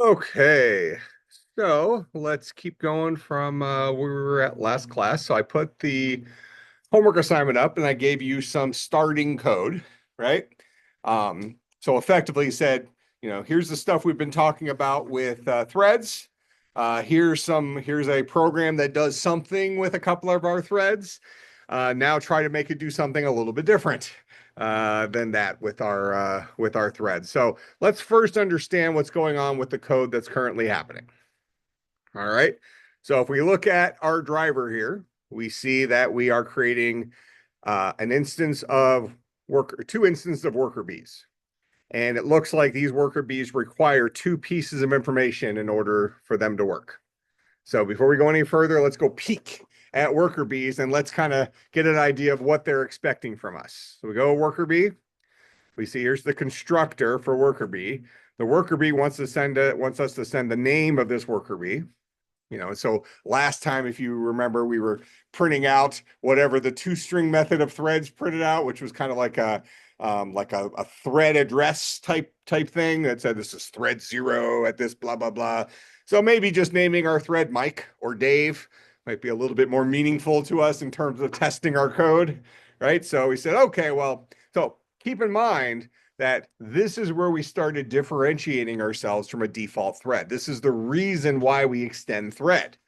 Okay, so let's keep going from where we were at last class. So I put the homework assignment up and I gave you some starting code, right? So effectively said, here's the stuff we've been talking about with threads. Here's a program that does something with a couple of our threads. Now try to make it do something a little bit different than that with our threads. So let's first understand what's going on with the code that's currently happening. All right. So if we look at our driver here, we see that we are creating an instance of two instances of worker bees. And it looks like these worker bees require two pieces of information in order for them to work. So before we go any further, let's go peek at worker bees and let's kind of get an idea of what they're expecting from us. So we go worker bee. We see here's the constructor for worker bee. The worker bee wants us to send the name of this worker bee. So last time, if you remember, we were printing out whatever the two-string method of threads printed out, which was kind of like a thread address type thing that said this is thread 0 at this blah blah blah. So maybe just naming our thread Mike or Dave might be a little bit more meaningful to us in terms of testing our code, right? So we said, okay, well, so keep in mind that this is where we started differentiating ourselves from a default thread. This is the reason why we extend thread.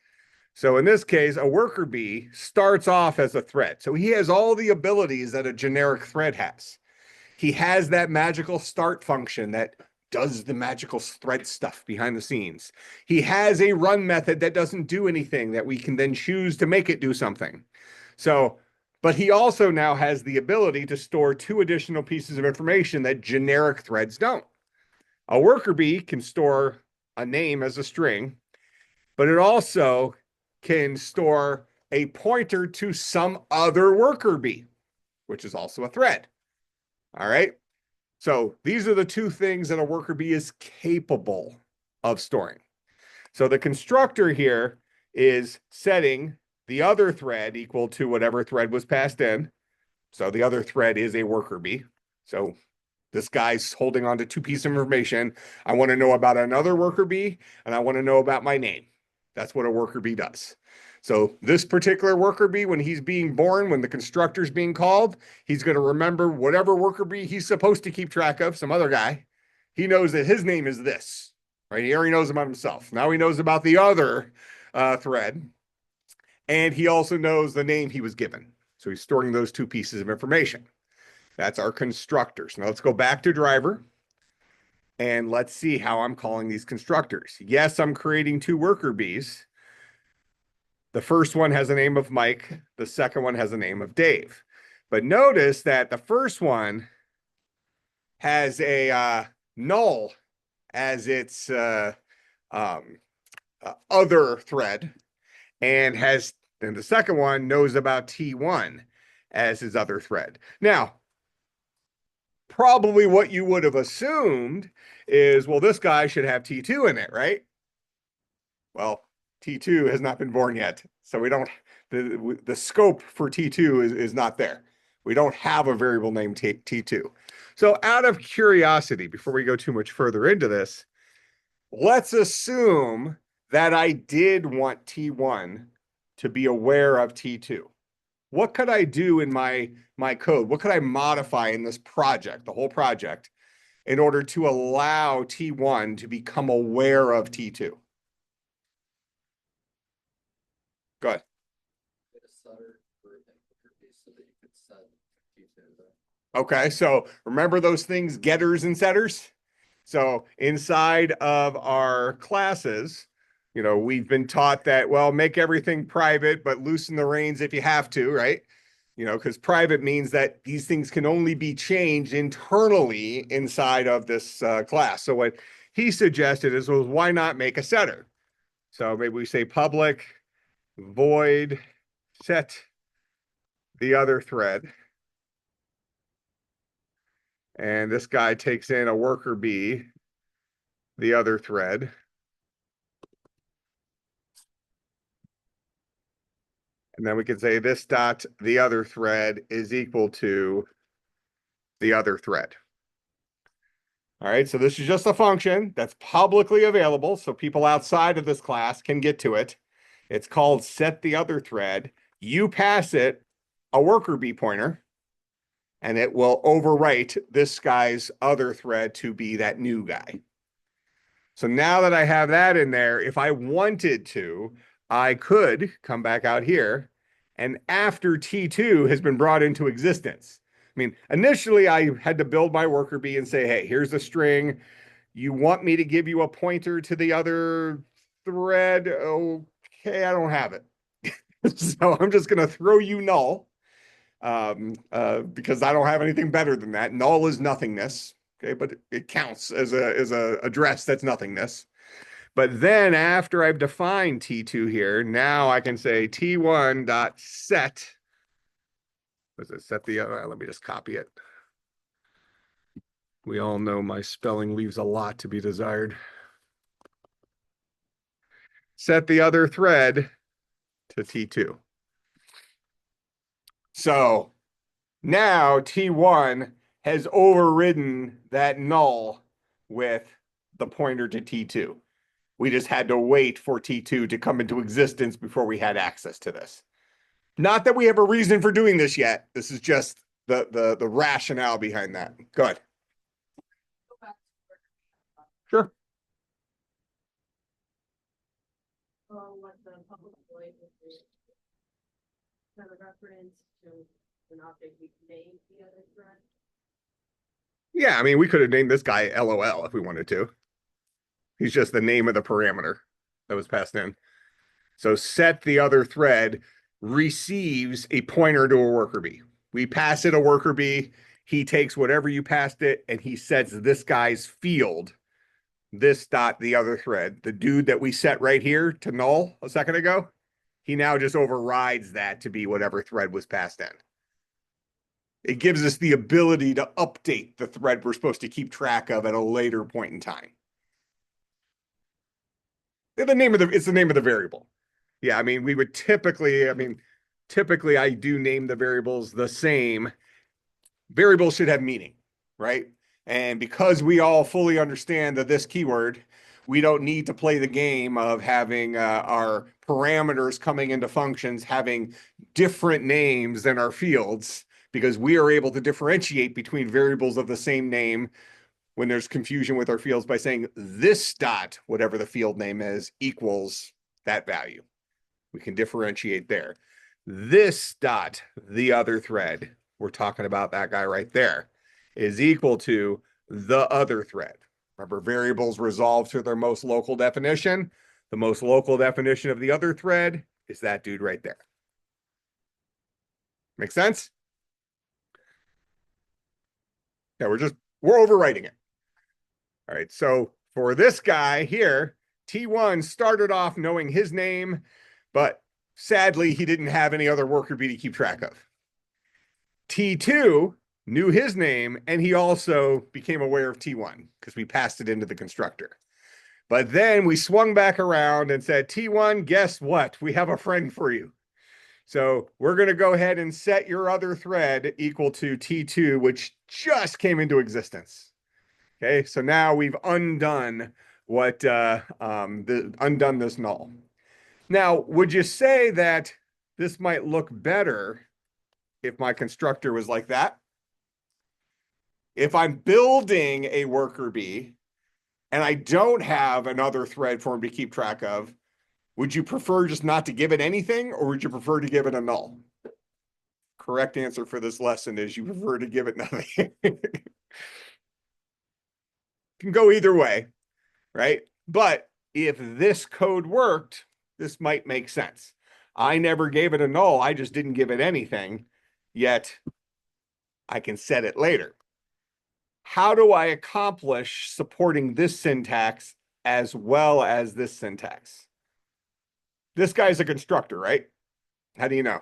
So in this case, a worker bee starts off as a thread. So he has all the abilities that a generic thread has. He has that magical start function that does the magical thread stuff behind the scenes. He has a run method that doesn't do anything that we can then choose to make it do something. So but he also now has the ability to store two additional pieces of information that generic threads don't. A worker bee can store a name as a string, but it also can store a pointer to some other worker bee, which is also a thread. All right. So these are the two things that a worker bee is capable of storing. So the constructor here is setting the other thread equal to whatever thread was passed in. So the other thread is a worker bee. So this guy's holding on to two pieces of information. I want to know about another worker bee, and I want to know about my name. That's what a worker bee does. So this particular worker bee, when he's being born, when the constructor's being called, he's going to remember whatever worker bee he's supposed to keep track of, some other guy. He knows that his name is this, right? He already knows about himself. Now he knows about the other thread, and he also knows the name he was given. So he's storing those two pieces of information. That's our constructors. Now let's go back to driver and let's see how I'm calling these constructors. Yes, I'm creating two worker bees. The first one has a name of Mike. The second one has a name of Dave. But notice that the first one has a null as its other thread, and the second one knows about T1 as his other thread. Now, probably what you would have assumed is, well, this guy should have T2 in it, right? Well, T2 has not been born yet. So we don't, the scope for T2 is not there. We don't have a variable named T2. So out of curiosity, before we go too much further into this, let's assume that I did want T1 to be aware of T2. What could I do in my code? What could I modify in this project, the whole project, in order to allow T1 to become aware of T2? Go ahead. Okay, so remember those things, getters and setters? So inside of our classes, we've been taught that, well, make everything private, but loosen the reins if you have to, right? Because private means that these things can only be changed internally inside of this class. So what he suggested is, well, why not make a setter? So maybe we say public void set the other thread. And this guy takes in a worker bee, the other thread. And then we can say this dot the other thread is equal to the other thread. All right, so this is just a function that's publicly available, so people outside of this class can get to it. It's called set the other thread. You pass it a worker bee pointer, and it will overwrite this guy's other thread to be that new guy. So now that I have that in there, if I wanted to, I could come back out here, and after T2 has been brought into existence, I mean, initially I had to build my worker bee and say, hey, here's a string. You want me to give you a pointer to the other thread? Okay, I don't have it. So I'm just going to throw you null because I don't have anything better than that. Null is nothingness. Okay, but it counts as a address that's nothingness. But then after I've defined T2 here, now I can say T1 dot set. Was it set the other? Let me just copy it. We all know my spelling leaves a lot to be desired. Set the other thread to T2. So now T1 has overridden that null with the pointer to T2. We just had to wait for T2 to come into existence before we had access to this. Not that we have a reason for doing this yet. This is just the rationale behind that. Go ahead. Sure. What the public void is kind of reference to an object we can name the other thread. Yeah, I mean, we could have named this guy LOL if we wanted to. He's just the name of the parameter that was passed in. So set the other thread receives a pointer to a worker bee. We pass it a worker bee. He takes whatever you passed it and he sets this guy's field, this dot the other thread. The dude that we set right here to null a second ago, he now just overrides that to be whatever thread was passed in. It gives us the ability to update the thread we're supposed to keep track of at a later point in time. It's the name of the variable. Yeah, I mean, we would typically, I do name the variables the same. Variables should have meaning, right? And because we all fully understand that this keyword, we don't need to play the game of having our parameters coming into functions having different names than our fields, because we are able to differentiate between variables of the same name when there's confusion with our fields by saying this dot, whatever the field name is, equals that value. We can differentiate there. This dot, the other thread, we're talking about that guy right there, is equal to the other thread. Remember, variables resolve to their most local definition. The most local definition of the other thread is that dude right there. Make sense? Yeah, we're overwriting it. All right, so for this guy here, T1 started off knowing his name, but sadly, he didn't have any other worker bee to keep track of. T2 knew his name, and he also became aware of T1 because we passed it into the constructor. But then we swung back around and said, T1, guess what? We have a friend for you. So we're going to go ahead and set your other thread equal to T2, which just came into existence. Okay, so now we've undone undone this null. Now, would you say that this might look better if my constructor was like that? If I'm building a worker bee and I don't have another thread for him to keep track of, would you prefer just not to give it anything, or would you prefer to give it a null? Correct answer for this lesson is you prefer to give it nothing. Can go either way, right? But if this code worked, this might make sense. I never gave it a null. I just didn't give it anything, yet I can set it later. How do I accomplish supporting this syntax as well as this syntax? This guy's a constructor, right? How do you know?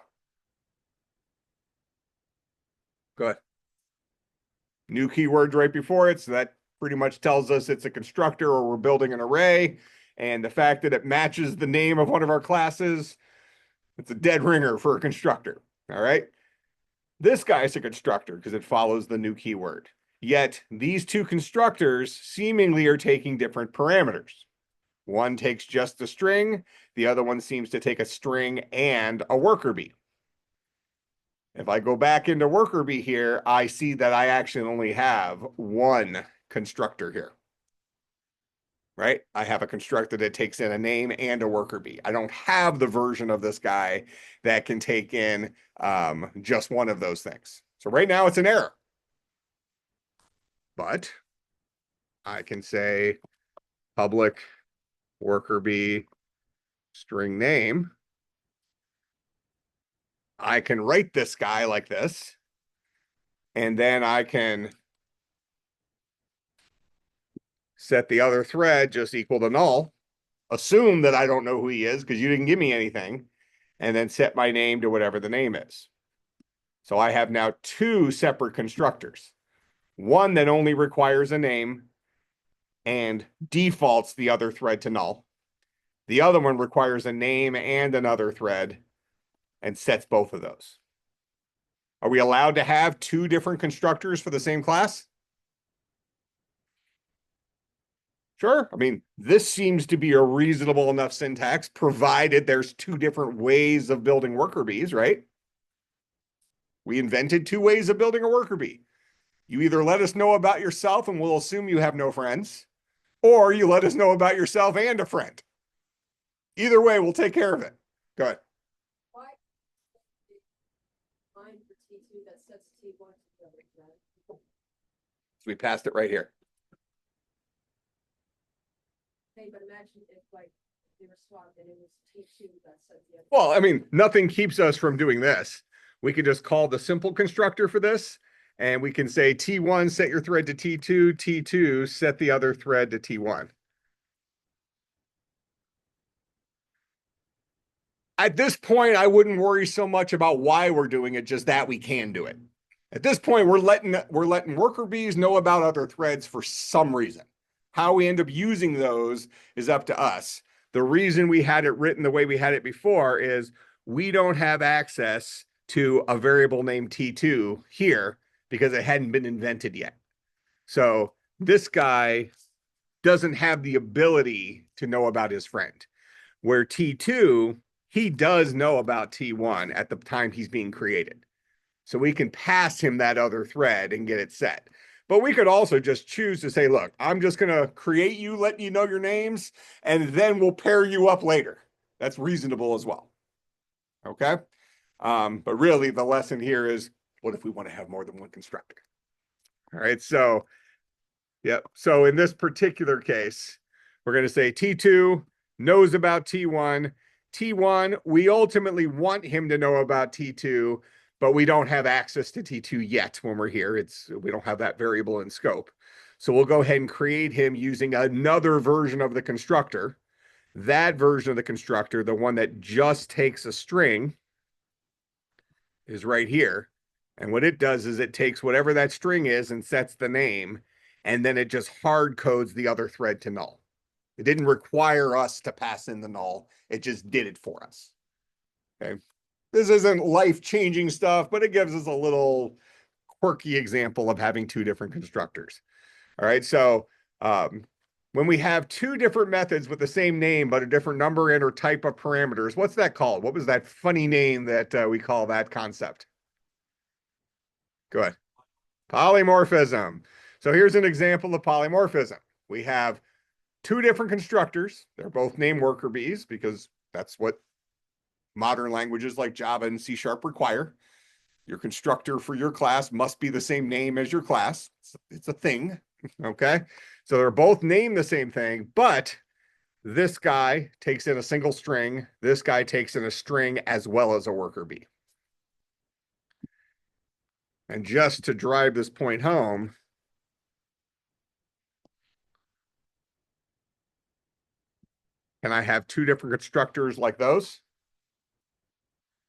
Go ahead. New keywords right before it, so that pretty much tells us it's a constructor or we're building an array. And the fact that it matches the name of one of our classes, it's a dead ringer for a constructor, all right? This guy is a constructor because it follows the new keyword. Yet these two constructors seemingly are taking different parameters. One takes just the string, the other one seems to take a string and a worker bee. If I go back into worker bee here, I see that I actually only have one constructor here. Right? I have a constructor that takes in a name and a worker bee. I don't have the version of this guy that can take in just one of those things. So right now it's an error. But I can say public worker bee string name. I can write this guy like this. And then I can set the other thread just equal to null. Assume that I don't know who he is because you didn't give me anything. And then set my name to whatever the name is. So I have now two separate constructors. One that only requires a name and defaults the other thread to null. The other one requires a name and another thread and sets both of those. Are we allowed to have two different constructors for the same class? Sure. I mean, this seems to be a reasonable enough syntax, provided there's two different ways of building worker bees, right? We invented two ways of building a worker bee. You either let us know about yourself and we'll assume you have no friends, or you let us know about yourself and a friend. Either way, we'll take care of it. Go ahead. Why? Line for T2 that sets T1 to the other thread. So we passed it right here. Hey, but imagine if like they were swapped and it was T2 that set the other. Well, I mean, nothing keeps us from doing this. We can just call the simple constructor for this, and we can say T1, set your thread to T2, T2, set the other thread to T1. At this point, I wouldn't worry so much about why we're doing it, just that we can do it. At this point, we're letting worker bees know about other threads for some reason. How we end up using those is up to us. The reason we had it written the way we had it before is we don't have access to a variable named T2 here because it hadn't been invented yet. So this guy doesn't have the ability to know about his friend. Where T2, he does know about T1 at the time he's being created. So we can pass him that other thread and get it set. But we could also just choose to say, look, I'm just going to create you, let you know your names, and then we'll pair you up later. That's reasonable as well. Okay. But really the lesson here is, what if we want to have more than one constructor? All right. So, yep. So in this particular case, we're going to say T2 knows about T1. T1, we ultimately want him to know about T2, but we don't have access to T2 yet when we're here. We don't have that variable in scope. So we'll go ahead and create him using another version of the constructor. That version of the constructor, the one that just takes a string, is right here. And what it does is it takes whatever that string is and sets the name, and then it just hard codes the other thread to null. It didn't require us to pass in the null. It just did it for us. Okay. This isn't life-changing stuff, but it gives us a little quirky example of having two different constructors. All right. So when we have two different methods with the same name, but a different number and or type of parameters, what's that called? What was that funny name that we call that concept? Go ahead. Polymorphism. So here's an example of polymorphism. We have two different constructors. They're both named worker bees because that's what modern languages like Java and C# require. Your constructor for your class must be the same name as your class. It's a thing. Okay. So they're both named the same thing, but this guy takes in a single string. This guy takes in a string as well as a worker bee. And just to drive this point home, can I have two different constructors like those?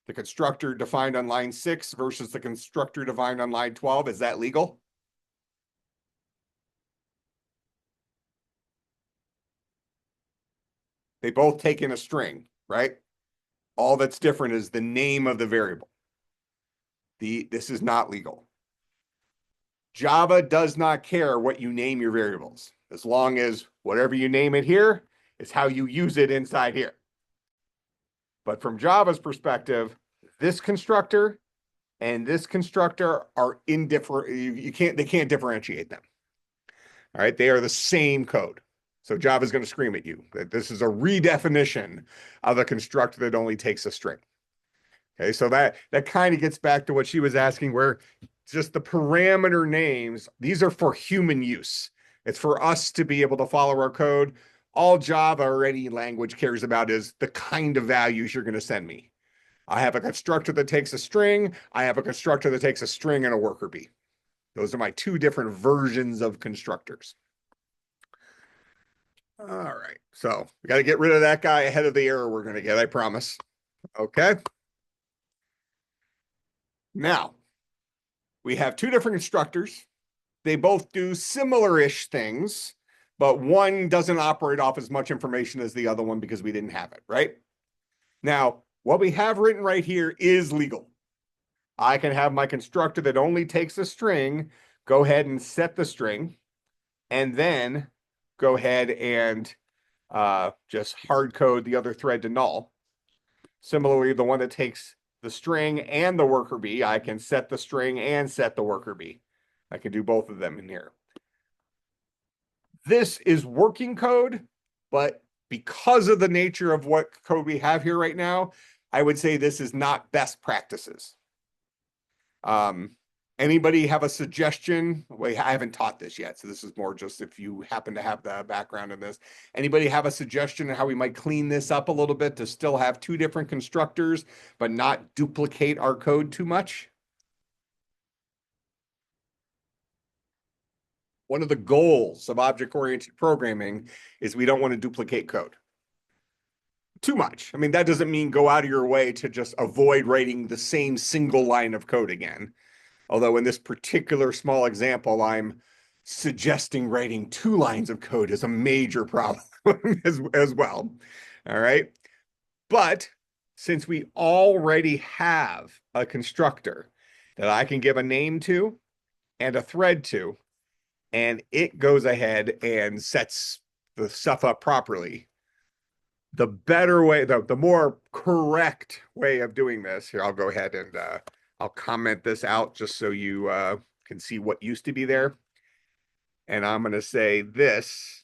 The constructor defined on line 6 versus the constructor defined on line 12. Is that legal? They both take in a string, right? All that's different is the name of the variable. This is not legal. Java does not care what you name your variables, as long as whatever you name it here is how you use it inside here. But from Java's perspective, this constructor and this constructor are indifferent. They can't differentiate them. All right. They are the same code. So Java is going to scream at you that this is a redefinition of a constructor that only takes a string. Okay. So that kind of gets back to what she was asking, where just the parameter names, these are for human use. It's for us to be able to follow our code. All Java or any language cares about is the kind of values you're going to send me. I have a constructor that takes a string. I have a constructor that takes a string and a worker bee. Those are my two different versions of constructors. All right. So we got to get rid of that guy ahead of the error we're going to get, I promise. Okay. Now, we have two different constructors. They both do similar-ish things, but one doesn't operate off as much information as the other one because we didn't have it, right? Now, what we have written right here is legal. I can have my constructor that only takes a string, go ahead and set the string, and then go ahead and just hard code the other thread to null. Similarly, the one that takes the string and the worker bee, I can set the string and set the worker bee. I can do both of them in here. This is working code, but because of the nature of what code we have here right now, I would say this is not best practices. Anybody have a suggestion? Wait, I haven't taught this yet, so this is more just if you happen to have the background in this. Anybody have a suggestion on how we might clean this up a little bit to still have two different constructors, but not duplicate our code too much? One of the goals of object-oriented programming is we don't want to duplicate code too much. I mean, that doesn't mean go out of your way to just avoid writing the same single line of code again. Although in this particular small example, I'm suggesting writing 2 lines of code is a major problem as well. All right. But since we already have a constructor that I can give a name to and a thread to, and it goes ahead and sets the stuff up properly, the better way, the more correct way of doing this, here, I'll go ahead and I'll comment this out just so you can see what used to be there. And I'm going to say this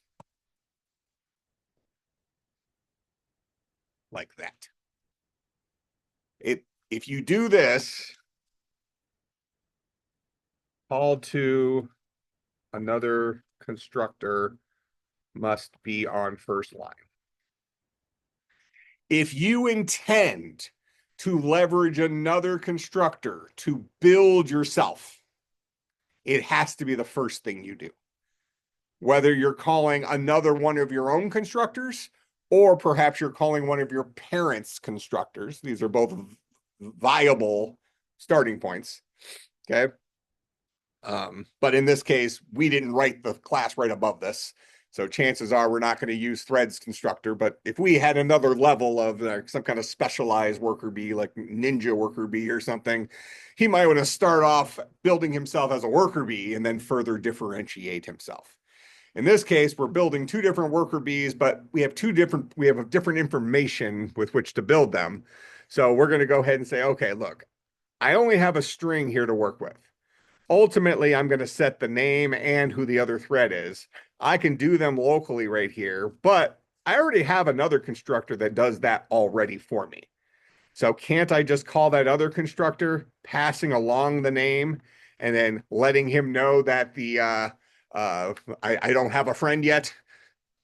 like that. If you do this, call to another constructor must be on first line. If you intend to leverage another constructor to build yourself, it has to be the first thing you do. Whether you're calling another one of your own constructors, or perhaps you're calling one of your parents' constructors. These are both viable starting points. Okay. But in this case, we didn't write the class right above this. So chances are we're not going to use threads constructor. But if we had another level of some kind of specialized worker bee, like ninja worker bee or something, he might want to start off building himself as a worker bee and then further differentiate himself. In this case, we're building 2 different worker bees, but we have a different information with which to build them. So we're going to go ahead and say, okay, look, I only have a string here to work with. Ultimately, I'm going to set the name and who the other thread is. I can do them locally right here, but I already have another constructor that does that already for me. So can't I just call that other constructor, passing along the name, and then letting him know that I don't have a friend yet,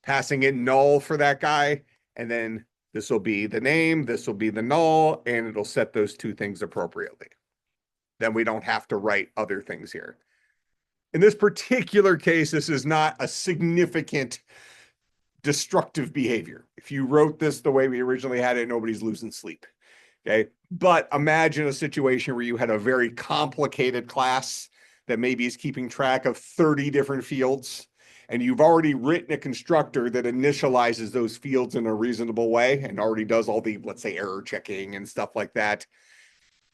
passing in null for that guy, and then this will be the name, this will be the null, and it'll set those 2 things appropriately. Then we don't have to write other things here. In this particular case, this is not a significant destructive behavior. If you wrote this the way we originally had it, nobody's losing sleep. Okay. But imagine a situation where you had a very complicated class that maybe is keeping track of 30 different fields, and you've already written a constructor that initializes those fields in a reasonable way and already does all the, let's say, error checking and stuff like that.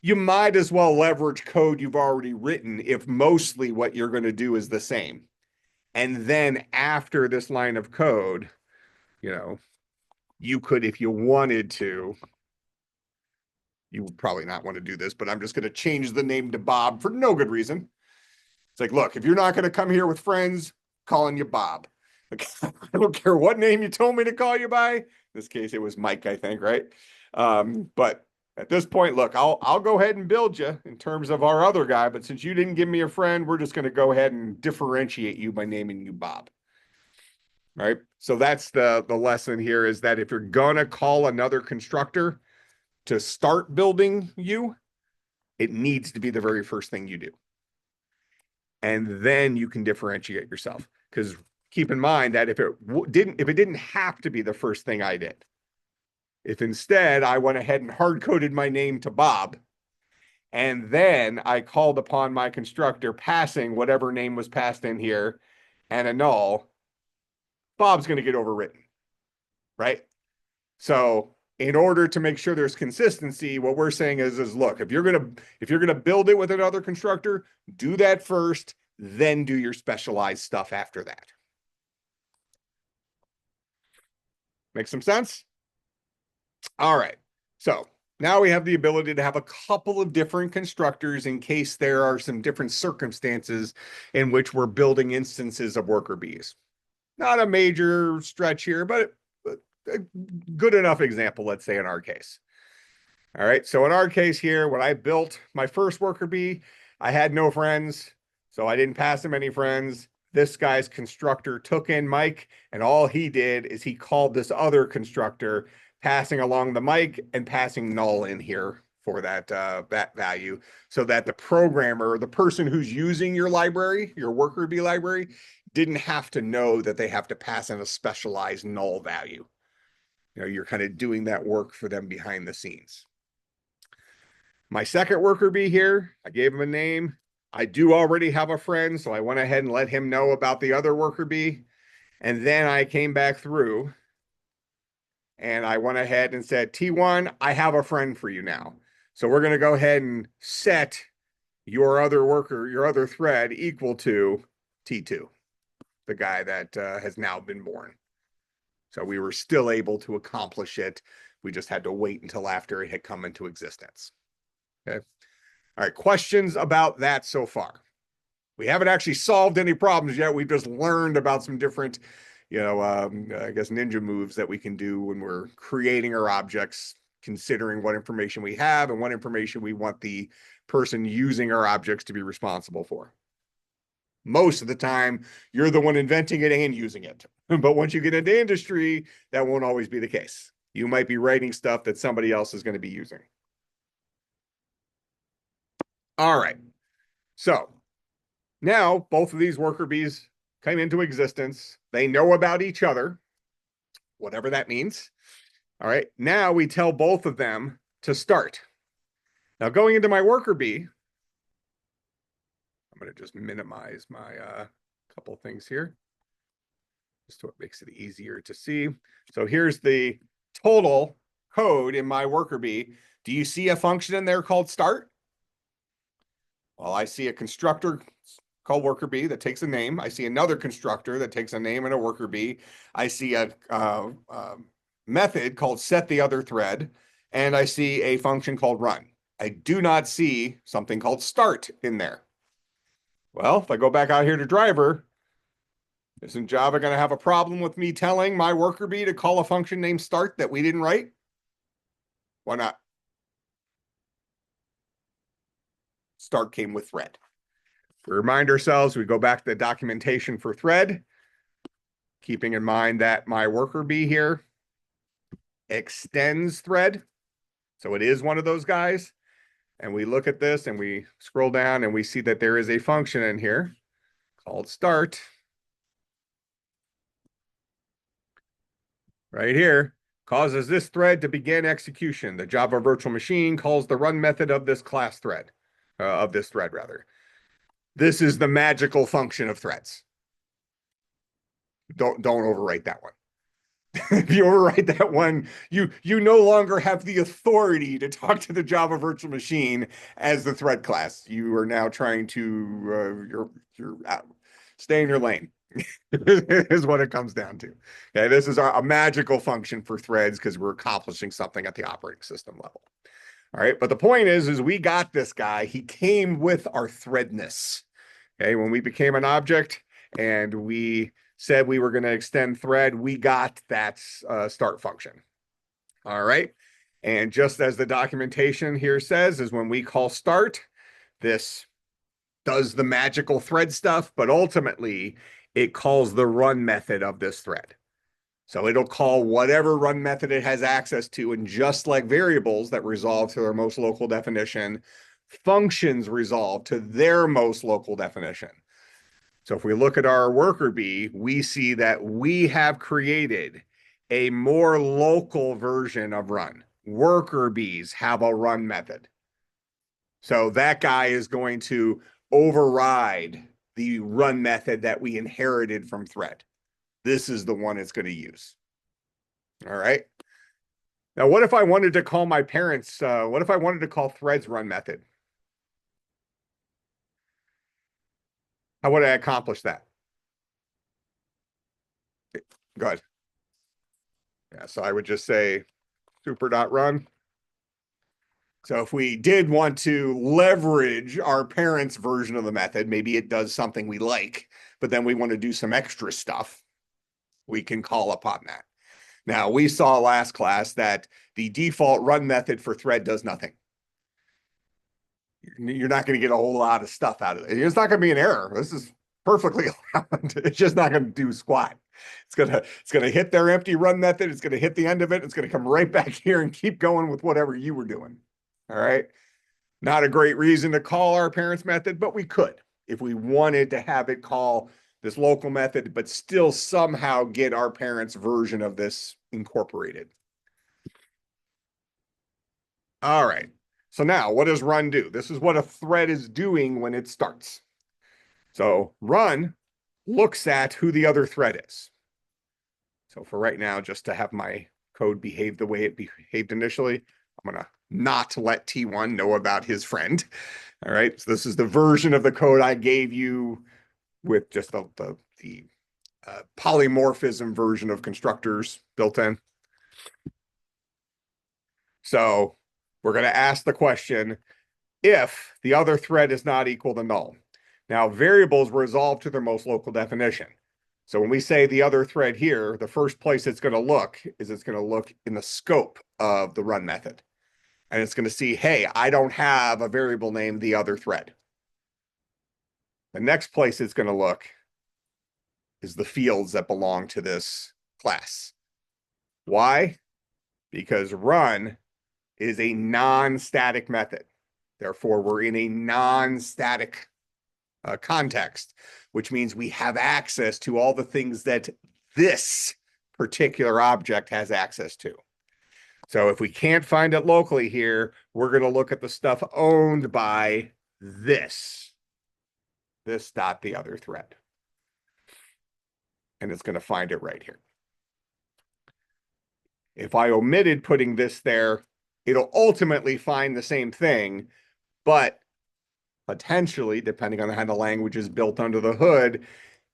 you might as well leverage code you've already written if mostly what you're going to do is the same. And then after this line of code, you know, you could, if you wanted to, you would probably not want to do this, but I'm just going to change the name to Bob for no good reason. It's like, look, if you're not going to come here with friends, calling you Bob. Like, I don't care what name you told me to call you by. In this case, it was Mike, I think, right? But at this point, look, I'll go ahead and build you in terms of our other guy, but since you didn't give me a friend, we're just going to go ahead and differentiate you by naming you Bob. Right? So that's the lesson here is that if you're gonna call another constructor to start building you, it needs to be the very first thing you do. And then you can differentiate yourself. Because keep in mind that if it didn't have to be the first thing I did, if instead I went ahead and hard coded my name to Bob, and then I called upon my constructor passing whatever name was passed in here and a null, Bob's going to get overwritten, right? So in order to make sure there's consistency, what we're saying is look, if you're gonna build it with another constructor, do that first, then do your specialized stuff after that. Make some sense? All right. So now we have the ability to have a couple of different constructors in case there are some different circumstances in which we're building instances of worker bees. Not a major stretch here, but a good enough example, let's say in our case. All right, so in our case here, when I built my first worker bee, I had no friends, so I didn't pass him any friends. This guy's constructor took in Mike, and all he did is he called this other constructor, passing along the mic and passing null in here for that value, so that the programmer, the person who's using your library, your worker bee library, didn't have to know that they have to pass in a specialized null value. You know, you're kind of doing that work for them behind the scenes. My second worker bee here, I gave him a name. I do already have a friend, so I went ahead and let him know about the other worker bee. And then I came back through and I went ahead and said, T1, I have a friend for you now. So we're going to go ahead and set your other worker, your other thread equal to T2, the guy that has now been born. So we were still able to accomplish it. We just had to wait until after it had come into existence. Okay. All right. Questions about that so far? We haven't actually solved any problems yet. We've just learned about some different, I guess, ninja moves that we can do when we're creating our objects, considering what information we have and what information we want the person using our objects to be responsible for. Most of the time, you're the one inventing it and using it. But once you get into industry, that won't always be the case. You might be writing stuff that somebody else is going to be using. All right. So now both of these worker bees came into existence. They know about each other, whatever that means. All right. Now we tell both of them to start. Now going into my worker bee, I'm going to just minimize my couple things here, just so it makes it easier to see. So here's the total code in my worker bee. Do you see a function in there called start? Well, I see a constructor called worker bee that takes a name. I see another constructor that takes a name and a worker bee. I see a method called set the other thread, and I see a function called run. I do not see something called start in there. Well, if I go back out here to driver, isn't Java going to have a problem with me telling my worker bee to call a function named start that we didn't write? Why not? Start came with thread. We remind ourselves, we go back to the documentation for thread, keeping in mind that my worker bee here extends thread. So it is one of those guys. And we look at this and we scroll down and we see that there is a function in here called start. Right here, causes this thread to begin execution. The Java virtual machine calls the run method of this class thread, of this thread rather. This is the magical function of threads. Don't overwrite that one. If you overwrite that one, you no longer have the authority to talk to the Java virtual machine as the thread class. You are now trying to you're out. Stay in your lane. Is what it comes down to. Okay, this is a magical function for threads because we're accomplishing something at the operating system level. All right, but the point is we got this guy. He came with our threadness. Okay, when we became an object and we said we were going to extend thread, we got that start function. All right, and just as the documentation here says, is when we call start, this does the magical thread stuff, but ultimately it calls the run method of this thread. So it'll call whatever run method it has access to. And just like variables that resolve to their most local definition, functions resolve to their most local definition. So if we look at our worker bee, we see that we have created a more local version of run. Worker bees have a run method. So that guy is going to override the run method that we inherited from thread. This is the one it's going to use. All right. Now, what if I wanted to call my parents? What if I wanted to call threads run method? How would I accomplish that? Good. Yeah, so I would just say super.run. So if we did want to leverage our parents' version of the method, maybe it does something we like, but then we want to do some extra stuff, we can call upon that. Now, we saw last class that the default run method for thread does nothing. You're not going to get a whole lot of stuff out of it. It's not going to be an error. This is perfectly allowed. It's just not going to do squat. It's gonna hit their empty run method. It's going to hit the end of it. It's going to come right back here and keep going with whatever you were doing. All right. Not a great reason to call our parents method, but we could if we wanted to have it call this local method, but still somehow get our parents' version of this incorporated. All right. So now what does run do? This is what a thread is doing when it starts. So run looks at who the other thread is. So for right now, just to have my code behave the way it behaved initially, I'm going to not let T1 know about his friend. All right. So this is the version of the code I gave you with just the polymorphism version of constructors built in. So we're going to ask the question, if the other thread is not equal to null. Now, variables resolve to their most local definition. So when we say the other thread here, the first place it's going to look is it's going to look in the scope of the run method. And it's going to see, hey, I don't have a variable named the other thread. The next place it's going to look is the fields that belong to this class. Why? Because run is a non-static method. Therefore, we're in a non-static context, which means we have access to all the things that this particular object has access to. So if we can't find it locally here, we're going to look at the stuff owned by this dot the other thread. And it's going to find it right here. If I omitted putting this there, it'll ultimately find the same thing, but potentially, depending on how the language is built under the hood,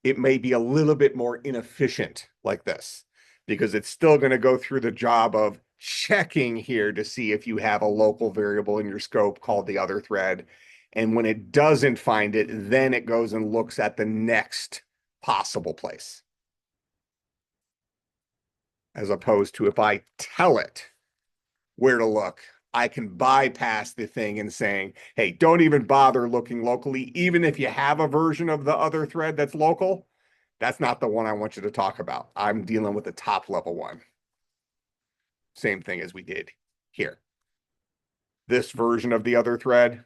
it may be a little bit more inefficient like this, because it's still going to go through the job of checking here to see if you have a local variable in your scope called the other thread. And when it doesn't find it, then it goes and looks at the next possible place. As opposed to if I tell it where to look, I can bypass the thing and saying, hey, don't even bother looking locally. Even if you have a version of the other thread that's local, that's not the one I want you to talk about. I'm dealing with the top level one. Same thing as we did here. This version of the other thread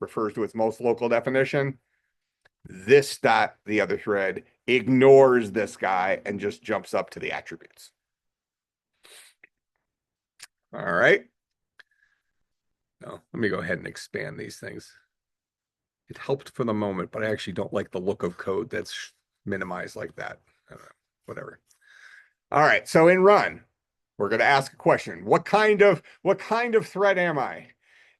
refers to its most local definition. This dot, the other thread, ignores this guy and just jumps up to the attributes. All right. Now, let me go ahead and expand these things. It helped for the moment, but I actually don't like the look of code that's minimized like that. I don't know, whatever. All right, so in run, we're going to ask a question. What kind of thread am I?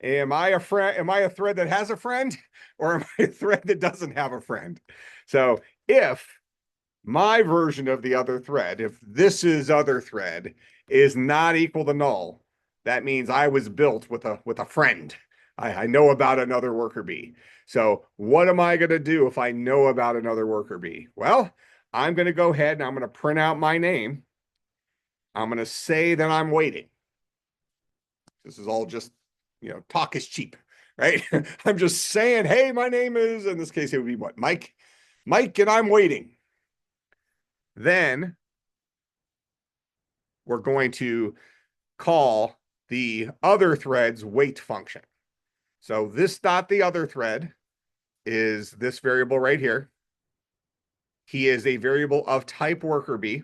Am I a friend? Am I a thread that has a friend, or am I a thread that doesn't have a friend? So if my version of the other thread, if this is other thread, is not equal to null, that means I was built with a friend. I know about another worker bee. So what am I going to do if I know about another worker bee? Well, I'm going to go ahead and I'm going to print out my name. I'm going to say that I'm waiting. This is all just, talk is cheap, right? I'm just saying, hey, my name is, in this case, it would be what? Mike. Mike, and I'm waiting. Then we're going to call the other thread's wait function. So this dot the other thread is this variable right here. He is a variable of type worker bee.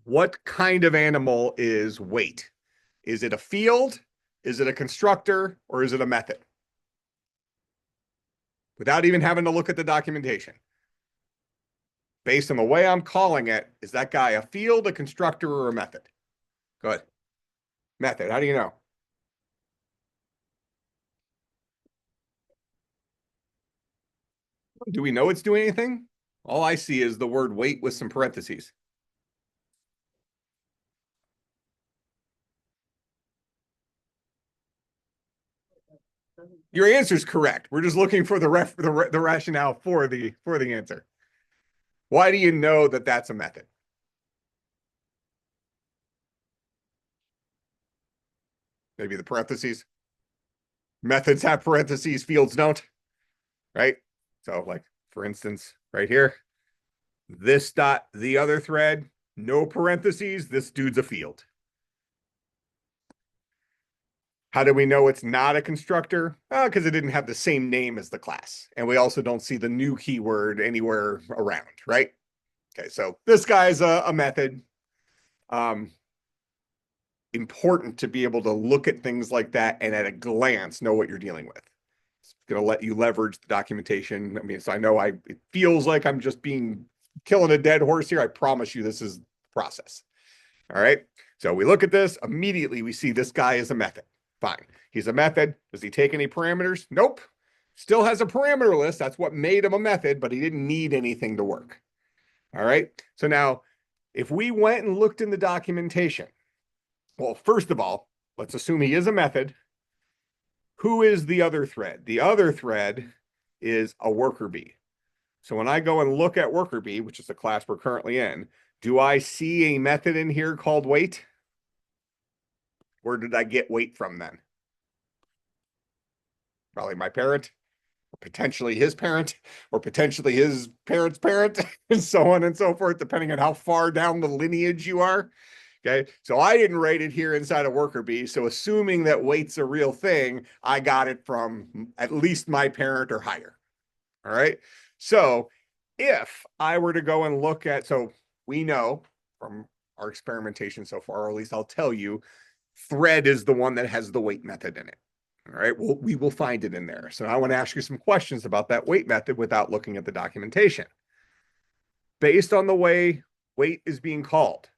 What kind of animal is wait? Is it a field? Is it a constructor? Or is it a method? Without even having to look at the documentation. Based on the way I'm calling it, is that guy a field, a constructor, or a method? Good. Method. How do you know? Do we know it's doing anything? All I see is the word wait with some parentheses. Your answer is correct. We're just looking for the rationale for the answer. Why do you know that that's a method? Maybe the parentheses. Methods have parentheses, fields don't, right? So like, for instance, right here, this dot, the other thread, no parentheses, this dude's a field. How do we know it's not a constructor? Because it didn't have the same name as the class. And we also don't see the new keyword anywhere around, right? Okay, so this guy's a method. Important to be able to look at things like that and at a glance know what you're dealing with. It's going to let you leverage the documentation. I mean, so I know it feels like I'm just killing a dead horse here. I promise you this is the process. All right. So we look at this, immediately we see this guy is a method. Fine. He's a method. Does he take any parameters? Nope. Still has a parameter list. That's what made him a method, but he didn't need anything to work. All right. So now, if we went and looked in the documentation, well, first of all, let's assume he is a method. Who is the other thread? The other thread is a worker bee. So when I go and look at worker bee, which is the class we're currently in, do I see a method in here called wait? Where did I get wait from then? Probably my parent, or potentially his parent, or potentially his parent's parent, and so on and so forth, depending on how far down the lineage you are. Okay, so I didn't write it here inside of worker bee. So assuming that wait's a real thing, I got it from at least my parent or higher. All right. So if I were to go and look at, so we know from our experimentation so far, or at least I'll tell you, thread is the one that has the wait method in it. All right. Well, we will find it in there. So I want to ask you some questions about that wait method without looking at the documentation. Based on the way wait is being called,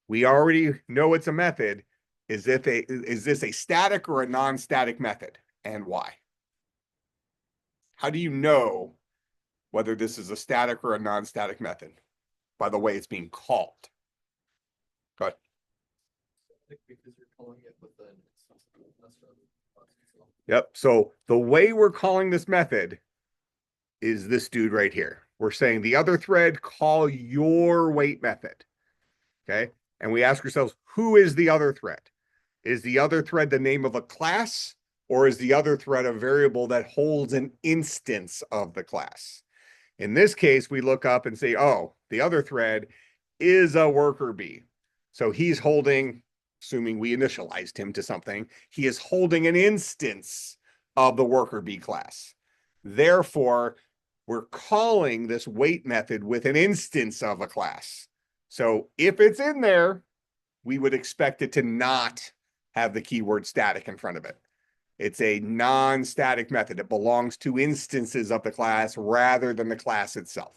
we already know it's a method. Is this a static or a non-static method, and why? How do you know whether this is a static or a non-static method? By the way it's being called. Go ahead. Because you're calling it with an Yep. So the way we're calling this method is this dude right here. We're saying the other thread, call your wait method. Okay. And we ask ourselves, who is the other thread? Is the other thread the name of a class, or is the other thread a variable that holds an instance of the class? In this case, we look up and say, oh, the other thread is a worker bee. So he's holding, assuming we initialized him to something, he is holding an instance of the worker bee class. Therefore, we're calling this wait method with an instance of a class. So if it's in there, we would expect it to not have the keyword static in front of it. It's a non-static method. It belongs to instances of the class rather than the class itself.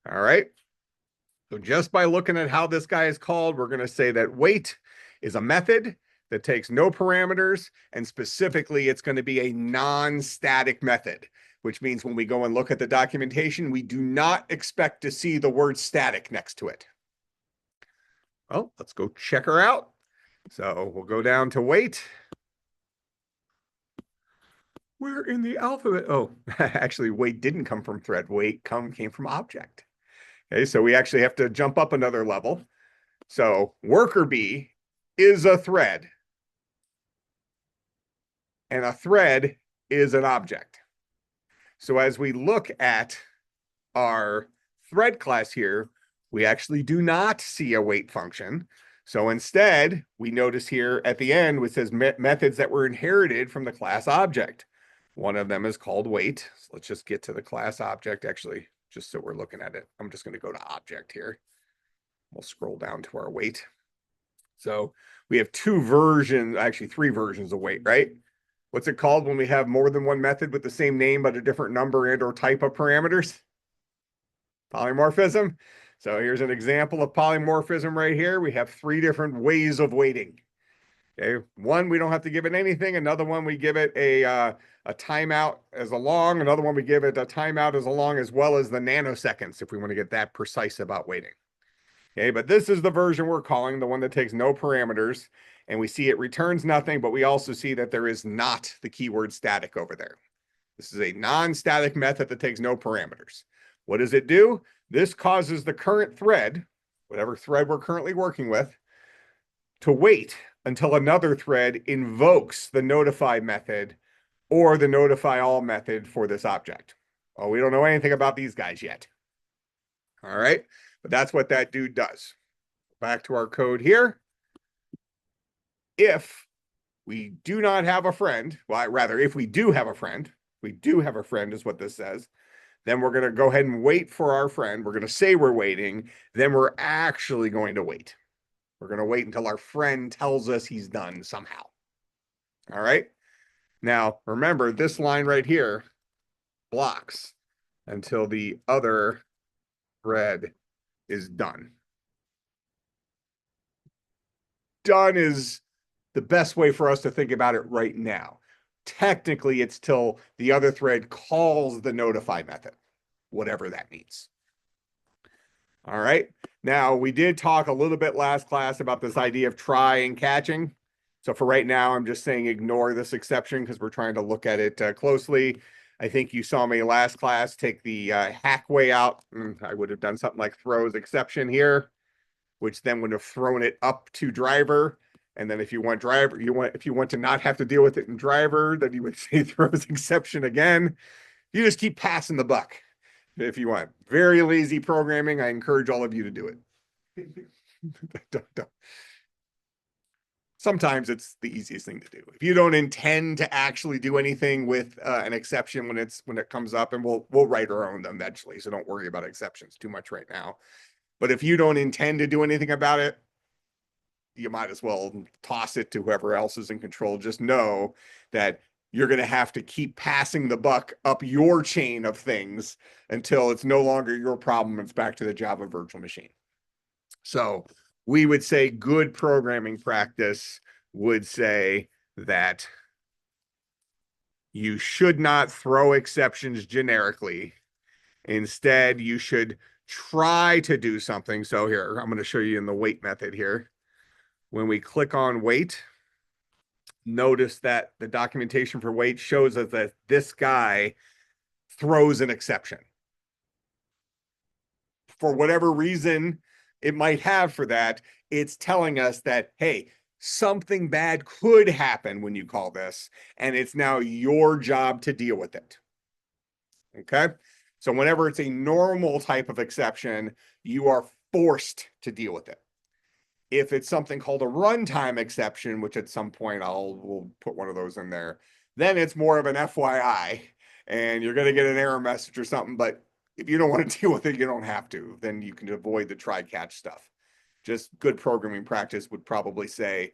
All right. So just by looking at how this guy is called, we're going to say that wait is a method that takes no parameters, and specifically, it's going to be a non-static method, which means when we go and look at the documentation, we do not expect to see the word static next to it. Well, let's go check her out. So we'll go down to wait. Where in the alphabet? Oh, actually, wait didn't come from thread. Wait came from object. Okay, so we actually have to jump up another level. So worker B is a thread, and a thread is an object. So as we look at our thread class here, we actually do not see a wait function. So instead, we notice here at the end, which says methods that were inherited from the class object. One of them is called wait. So let's just get to the class object. Actually, just so we're looking at it, I'm just going to go to object here. We'll scroll down to our wait. So we have two versions, actually three versions of wait, right? What's it called when we have more than one method with the same name but a different number and or type of parameters? Polymorphism. So here's an example of polymorphism right here. We have three different ways of waiting. Okay, one, we don't have to give it anything. Another one, we give it a timeout as a long. Another one, we give it a timeout as a long, as well as the nanoseconds if we want to get that precise about waiting. Okay, but this is the version we're calling, the one that takes no parameters. And we see it returns nothing, but we also see that there is not the keyword static over there. This is a non-static method that takes no parameters. What does it do? This causes the current thread, whatever thread we're currently working with, to wait until another thread invokes the notify method or the notify all method for this object. Well, we don't know anything about these guys yet. All right, but that's what that dude does. Back to our code here. If we do not have a friend, well, rather, if we do have a friend is what this says, then we're going to go ahead and wait for our friend. We're going to say we're waiting. Then we're actually going to wait. We're going to wait until our friend tells us he's done somehow. All right. Now, remember, this line right here blocks until the other thread is done. Done is the best way for us to think about it right now. Technically, it's till the other thread calls the notify method, whatever that means. All right. Now, we did talk a little bit last class about this idea of try and catching. So for right now, I'm just saying ignore this exception because we're trying to look at it closely. I think you saw me last class take the hack way out. I would have done something like throws exception here, which then would have thrown it up to driver. And then if you want driver, if you want to not have to deal with it in driver, then you would say throws exception again. You just keep passing the buck if you want. Very lazy programming. I encourage all of you to do it. don't. Sometimes it's the easiest thing to do. If you don't intend to actually do anything with an exception when it comes up, and we'll write our own eventually, so don't worry about exceptions too much right now. But if you don't intend to do anything about it, you might as well toss it to whoever else is in control. Just know that you're going to have to keep passing the buck up your chain of things until it's no longer your problem. It's back to the Java virtual machine. So we would say good programming practice would say that you should not throw exceptions generically. Instead, you should try to do something. So here, I'm going to show you in the wait method here. When we click on wait, notice that the documentation for wait shows us that this guy throws an exception. For whatever reason it might have for that, it's telling us that, hey, something bad could happen when you call this, and it's now your job to deal with it. Okay? So whenever it's a normal type of exception, you are forced to deal with it. If it's something called a runtime exception, which at some point we'll put one of those in there, then it's more of an FYI, and you're going to get an error message or something. But if you don't want to deal with it, you don't have to. Then you can avoid the try catch stuff. Just good programming practice would probably say,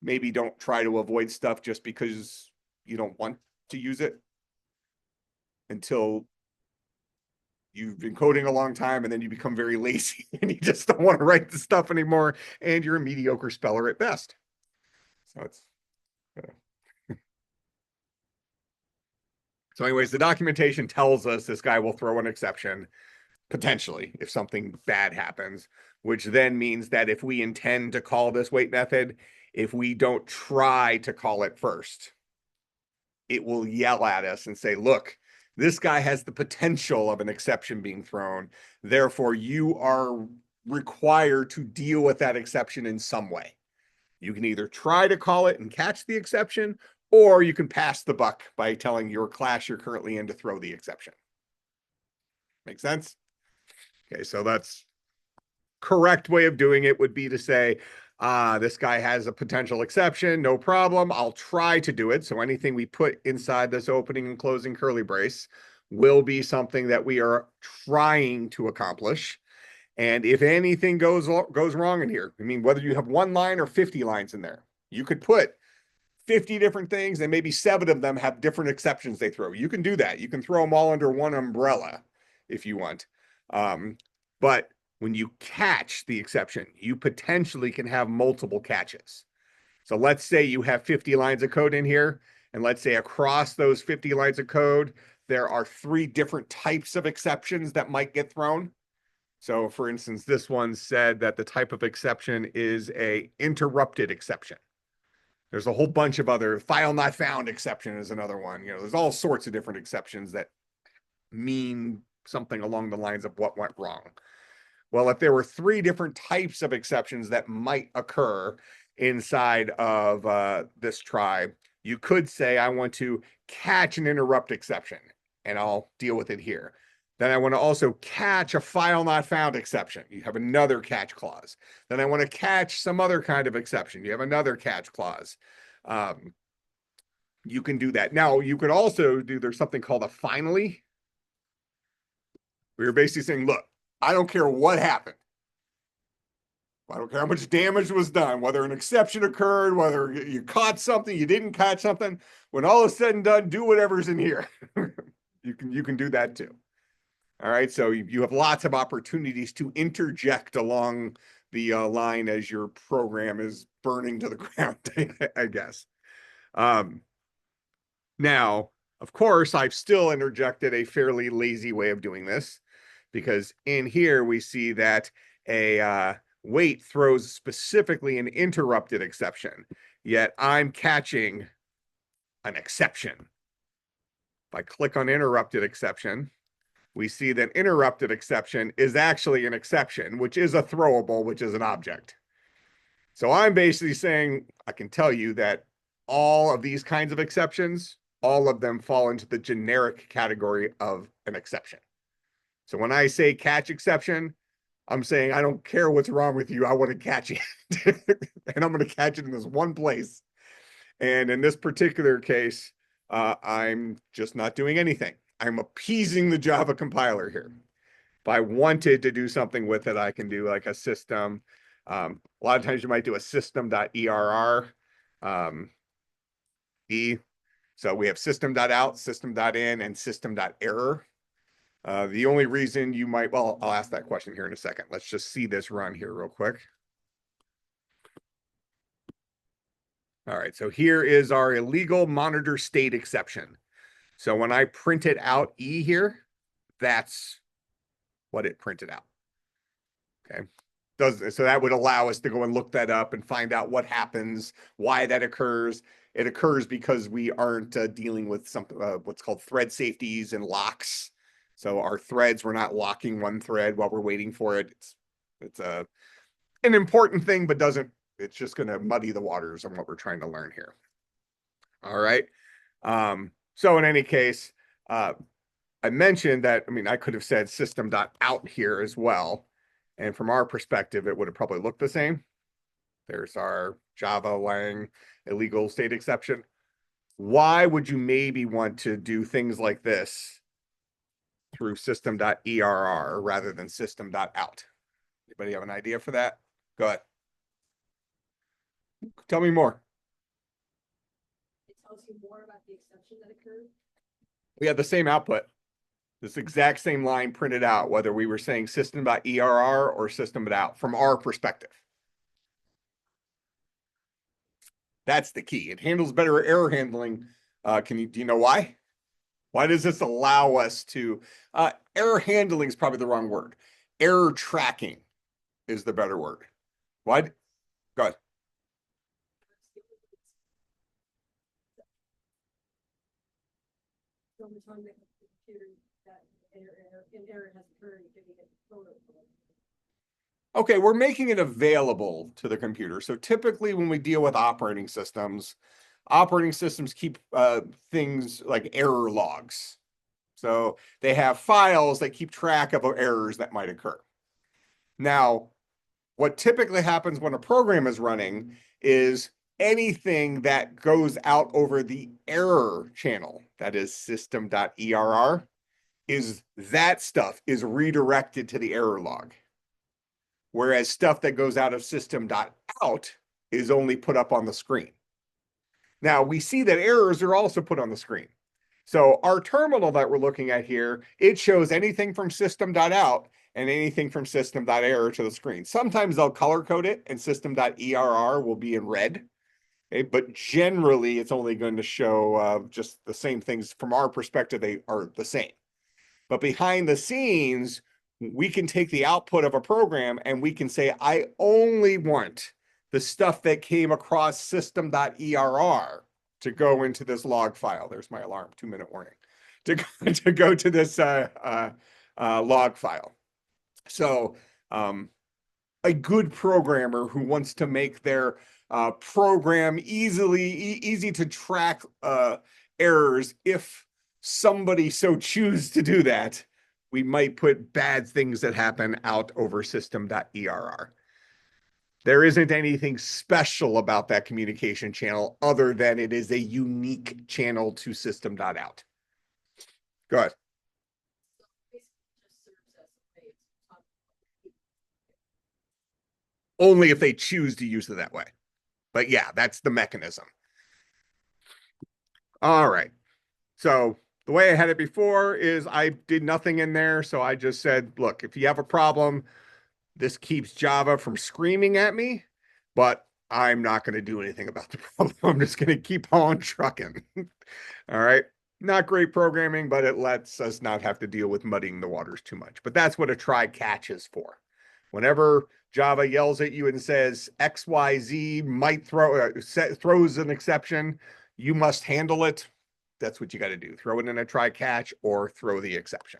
maybe don't try to avoid stuff just because you don't want to use it until you've been coding a long time and then you become very lazy and you just don't want to write the stuff anymore and you're a mediocre speller at best. So it's so anyways, the documentation tells us this guy will throw an exception potentially if something bad happens, which then means that if we intend to call this wait method, if we don't try to call it first, it will yell at us and say, look, this guy has the potential of an exception being thrown. Therefore, you are required to deal with that exception in some way. You can either try to call it and catch the exception, or you can pass the buck by telling your class you're currently in to throw the exception. Make sense? Okay, so that's correct way of doing it would be to say, this guy has a potential exception, no problem. I'll try to do it. So anything we put inside this opening and closing curly brace will be something that we are trying to accomplish. And if anything goes wrong in here, I mean, whether you have 1 line or 50 lines in there, you could put 50 different things and maybe 7 of them have different exceptions they throw. You can do that. You can throw them all under one umbrella if you want. But when you catch the exception, you potentially can have multiple catches. So let's say you have 50 lines of code in here, and let's say across those 50 lines of code, there are 3 different types of exceptions that might get thrown. So for instance, this one said that the type of exception is a interrupted exception. There's a whole bunch of other file not found exception is another one. You know, there's all sorts of different exceptions that mean something along the lines of what went wrong. Well, if there were 3 different types of exceptions that might occur inside of this tribe, you could say, I want to catch an interrupt exception, and I'll deal with it here. Then I want to also catch a file not found exception. You have another catch clause. Then I want to catch some other kind of exception. You have another catch clause. You can do that. Now, you could also do, there's something called a finally. Where you're basically saying, look, I don't care what happened. I don't care how much damage was done, whether an exception occurred, whether you caught something, you didn't catch something. When all is said and done, do whatever's in here. You can do that too. All right, so you have lots of opportunities to interject along the line as your program is burning to the ground, I guess. Now, of course, I've still interjected a fairly lazy way of doing this because in here we see that a wait throws specifically an interrupted exception, yet I'm catching an exception. If I click on interrupted exception, we see that interrupted exception is actually an exception, which is a throwable, which is an object. So I'm basically saying, I can tell you that all of these kinds of exceptions, all of them fall into the generic category of an exception. So when I say catch exception, I'm saying, I don't care what's wrong with you. I want to catch it. And I'm going to catch it in this one place. And in this particular case, I'm just not doing anything. I'm appeasing the Java compiler here. If I wanted to do something with it, I can do like a system. A lot of times you might do a system.err. So we have system.out, system.in, and system.error. The only reason you might, well, I'll ask that question here in a second. Let's just see this run here real quick. All right, so here is our illegal monitor state exception. So when I printed out E here, that's what it printed out. Okay. So that would allow us to go and look that up and find out what happens, why that occurs. It occurs because we aren't dealing with something what's called thread safeties and locks. So our threads, we're not locking one thread while we're waiting for it. It's an important thing, but it's just going to muddy the waters on what we're trying to learn here. All right. So in any case, I mentioned that, I mean, I could have said system.out here as well. And from our perspective, it would have probably looked the same. There's our Java Lang illegal state exception. Why would you maybe want to do things like this through system.err rather than system.out? Anybody have an idea for that? Go ahead. Tell me more. tells you more about the exception that occurred. We had the same output. This exact same line printed out, whether we were saying system.err or system.out from our perspective. That's the key. It handles better error handling. Do you know why? Why does this allow us to, error handling is probably the wrong word. Error tracking is the better word. Why? Go ahead. From the time that the computer, that an error has occurred, giving it photo. Okay, we're making it available to the computer. So typically when we deal with operating systems keep things like error logs. So they have files that keep track of errors that might occur. Now, what typically happens when a program is running is anything that goes out over the error channel, that is system.err, that stuff is redirected to the error log. Whereas stuff that goes out of system.out is only put up on the screen. Now, we see that errors are also put on the screen. So our terminal that we're looking at here, it shows anything from system.out and anything from system.error to the screen. Sometimes they'll color code it and system.err will be in red. Okay, but generally, it's only going to show just the same things. From our perspective, they are the same. But behind the scenes, we can take the output of a program and we can say, I only want the stuff that came across system.err to go into this log file. There's my alarm, 2-minute warning, to go to this log file. So a good programmer who wants to make their program easy to track errors, if somebody so choose to do that, we might put bad things that happen out over system.err. There isn't anything special about that communication channel other than it is a unique channel to system.out. Go ahead. Only if they choose to use it that way. But yeah, that's the mechanism. All right. So the way I had it before is I did nothing in there. So I just said, look, if you have a problem, this keeps Java from screaming at me, but I'm not going to do anything about the problem. I'm just going to keep on trucking. All right. Not great programming, but it lets us not have to deal with muddying the waters too much. But that's what a try catch is for. Whenever Java yells at you and says XYZ might throws an exception, you must handle it. That's what you got to do. Throw it in a try catch or throw the exception.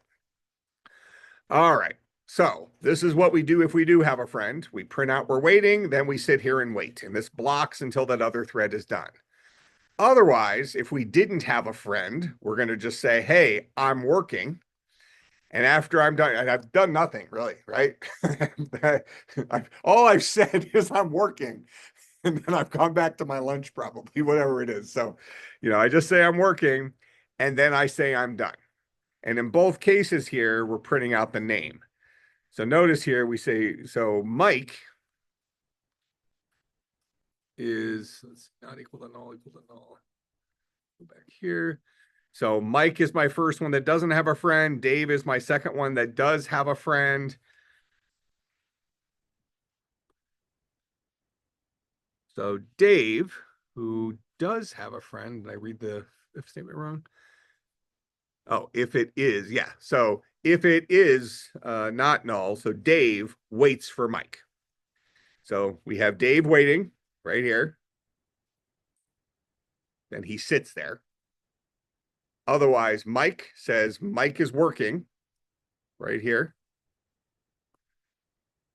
All right. So this is what we do if we do have a friend. We print out we're waiting, then we sit here and wait. And this blocks until that other thread is done. Otherwise, if we didn't have a friend, we're going to just say, hey, I'm working. And after I'm done, and I've done nothing really, right? All I've said is I'm working. And then I've gone back to my lunch probably, whatever it is. So, I just say I'm working and then I say I'm done. And in both cases here, we're printing out the name. So notice here we say, so Mike is not equal to null, equal to null. Go back here. So Mike is my first one that doesn't have a friend. Dave is my second one that does have a friend. So Dave, who does have a friend, did I read the if statement wrong? Oh, if it is, yeah. So if it is not null, so Dave waits for Mike. So we have Dave waiting right here. And he sits there. Otherwise, Mike says Mike is working right here.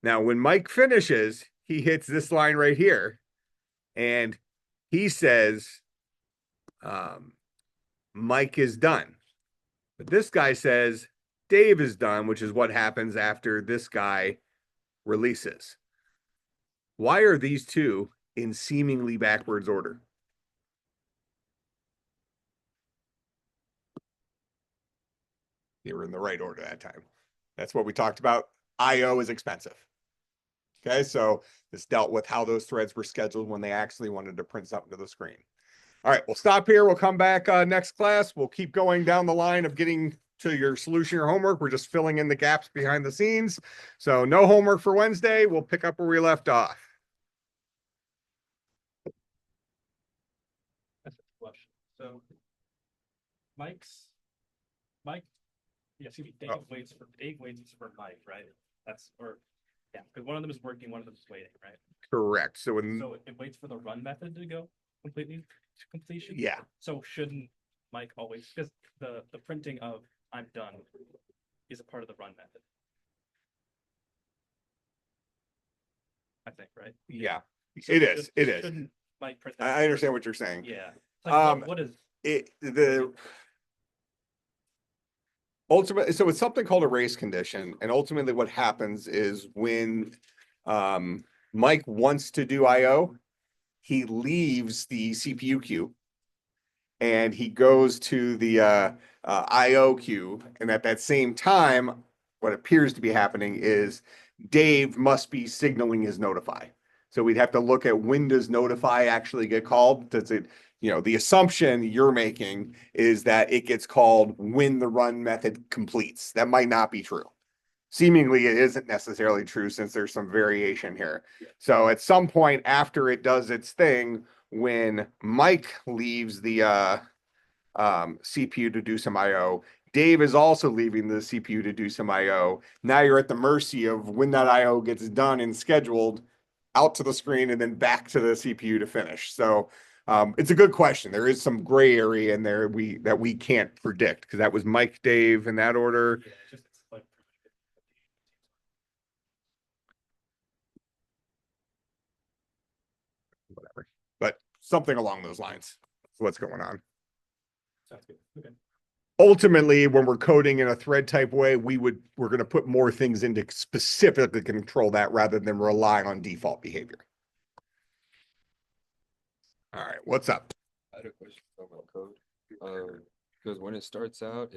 Now, when Mike finishes, he hits this line right here. And he says, Mike is done. But this guy says Dave is done, which is what happens after this guy releases. Why are these two in seemingly backwards order? They were in the right order that time. That's what we talked about. IO is expensive. Okay, so this dealt with how those threads were scheduled when they actually wanted to print something to the screen. All right, we'll stop here. We'll come back next class. We'll keep going down the line of getting to your solution, your homework. We're just filling in the gaps behind the scenes. So no homework for Wednesday. We'll pick up where we left off. That's a question. So Mike, yeah, excuse me, Oh. Dave waits for Mike, right? Yeah, because one of them is working, one of them is waiting, right? Correct. So when So it waits for the run method to go completely to completion. yeah, So shouldn't Mike always, because the printing of I'm done is a part of the run method. I think, right? yeah, So it is. It is. Shouldn't Mike print that I understand first? what you're saying. Yeah. Like, what is The ultimate, so it's something called a race condition, and ultimately what happens is when Mike wants to do IO, he leaves the CPU queue and he goes to the IO queue, and at that same time, what appears to be happening is Dave must be signaling his notify. So we'd have to look at when does notify actually get called? Does it, the assumption you're making is that it gets called when the run method completes. That might not be true. Seemingly, it isn't necessarily true since there's some variation here. So at some point after it does its thing, when Mike leaves the CPU to do some IO, Dave is also leaving the CPU to do some IO. Now you're at the mercy of when that IO gets done and scheduled out to the screen and then back to the CPU to finish. So it's a good question. There is some gray area in there that we can't predict because that was Mike, Dave in that order. Yeah, it's like Whatever, but something along those lines. What's going on? sounds good. Okay. Ultimately, when we're coding in a thread type way, we're going to put more things into specifically control that rather than rely on default behavior. All right, what's up? I had a question about my code. Because when it starts out,